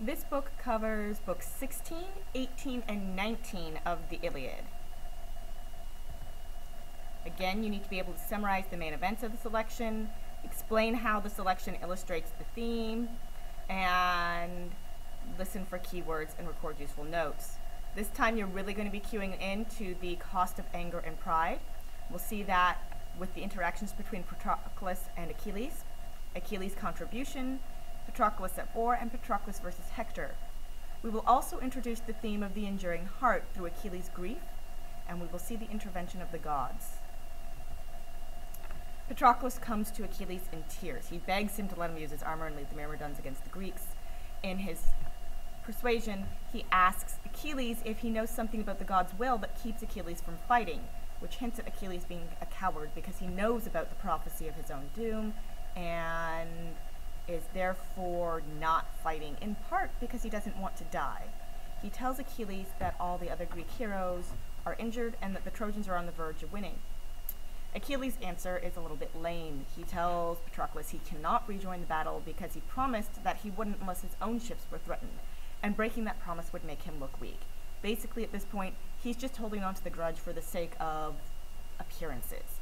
This book covers books 16, 18, and 19 of the Iliad. Again, you need to be able to summarize the main events of the selection, explain how the selection illustrates the theme, and listen for keywords and record useful notes. This time you're really going to be cueing into the cost of anger and pride. We'll see that with the interactions between Patroclus and Achilles, Achilles' contribution, Patroclus at war, and Patroclus versus Hector. We will also introduce the theme of the enduring heart through Achilles' grief, and we will see the intervention of the gods. Patroclus comes to Achilles in tears. He begs him to let him use his armor and lead the Myrmidons against the Greeks. In his persuasion, he asks Achilles if he knows something about the god's will that keeps Achilles from fighting, which hints at Achilles being a coward because he knows about the prophecy of his own doom and is therefore not fighting, in part because he doesn't want to die. He tells Achilles that all the other Greek heroes are injured and that the Trojans are on the verge of winning. Achilles' answer is a little bit lame. He tells Patroclus he cannot rejoin the battle because he promised that he wouldn't unless his own ships were threatened, and breaking that promise would make him look weak. Basically, at this point, he's just holding on to the grudge for the sake of appearances.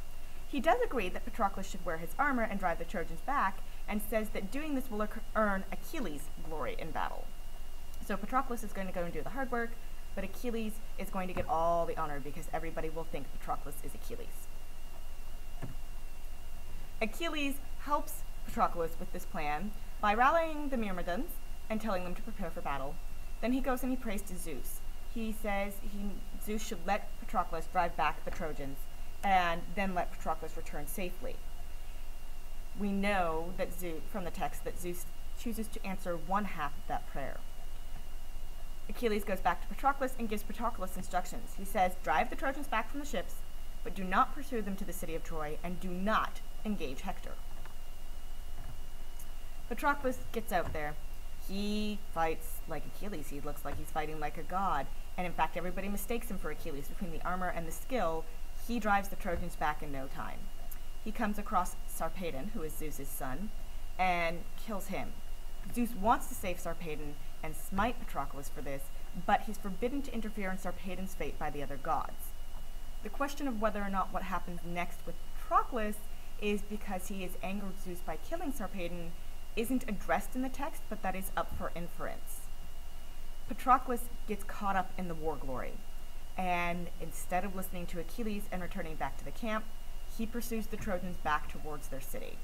He does agree that Patroclus should wear his armor and drive the Trojans back, and says that doing this will earn Achilles glory in battle. So Patroclus is going to go and do the hard work, but Achilles is going to get all the honor because everybody will think Patroclus is Achilles. Achilles helps Patroclus with this plan by rallying the Myrmidons and telling them to prepare for battle. Then he goes and he prays to Zeus. He says Zeus should let Patroclus drive back the Trojans and then let Patroclus return safely. We know that from the text that Zeus chooses to answer one half of that prayer. Achilles goes back to Patroclus and gives Patroclus instructions. He says, drive the Trojans back from the ships, but do not pursue them to the city of Troy, and do not engage Hector. Patroclus gets out there. He fights like Achilles. He looks like he's fighting like a god, and in fact everybody mistakes him for Achilles. Between the armor and the skill, he drives the Trojans back in no time. He comes across Sarpedon, who is Zeus's son, and kills him. Zeus wants to save Sarpedon and smite Patroclus for this, but he's forbidden to interfere in Sarpedon's fate by the other gods. The question of whether or not what happens next with Patroclus is because he has angered Zeus by killing Sarpedon isn't addressed in the text, but that is up for inference. Patroclus gets caught up in the war glory, and instead of listening to Achilles and returning back to the camp, he pursues the Trojans back towards their city.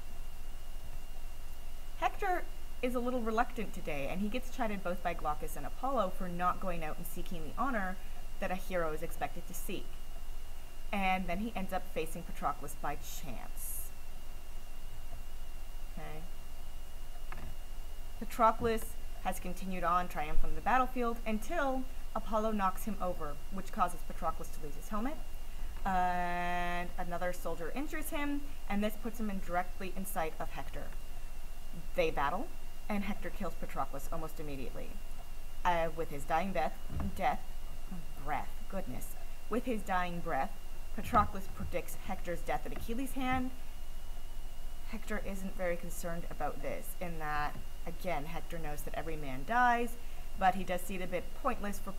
Hector is a little reluctant today, and he gets chided both by Glaucus and Apollo for not going out and seeking the honor that a hero is expected to seek. And then he ends up facing Patroclus by chance. Okay. Patroclus has continued on triumphant on the battlefield until Apollo knocks him over, which causes Patroclus to lose his helmet. And another soldier injures him, and this puts him directly in sight of Hector. They battle, and Hector kills Patroclus almost immediately. With his dying With his dying breath, Patroclus predicts Hector's death at Achilles' hand. Hector isn't very concerned about this, in that, again, Hector knows that every man dies, but he does see it a bit pointless for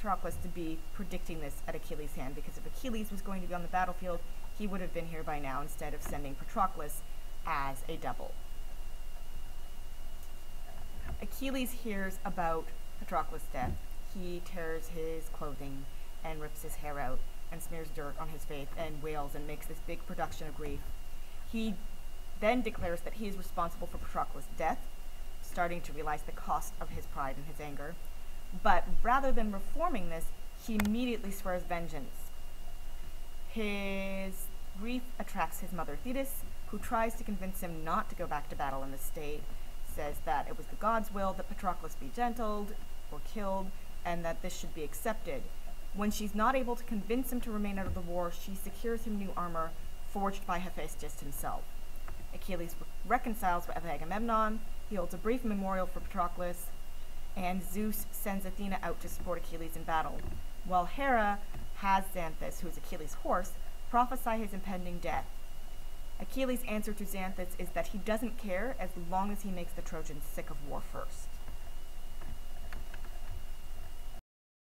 Patroclus to be predicting this at Achilles' hand, because if Achilles was going to be on the battlefield, he would have been here by now instead of sending Patroclus as a double. Achilles hears about Patroclus' death. He tears his clothing and rips his hair out and smears dirt on his face and wails and makes this big production of grief. He then declares that he is responsible for Patroclus' death, starting to realize the cost of his pride and his anger. But rather than reforming this, he immediately swears vengeance. His grief attracts his mother Thetis, who tries to convince him not to go back to battle in the state, says that it was the god's will that Patroclus be gentled or killed, and that this should be accepted. When she's not able to convince him to remain out of the war, she secures him new armor forged by Hephaestus himself. Achilles reconciles with Agamemnon. He holds a brief memorial for Patroclus, and Zeus sends Athena out to support Achilles in battle, while Hera has Xanthus, who is Achilles' horse, prophesy his impending death. Achilles' answer to Xanthus is that he doesn't care as long as he makes the Trojans sick of war first.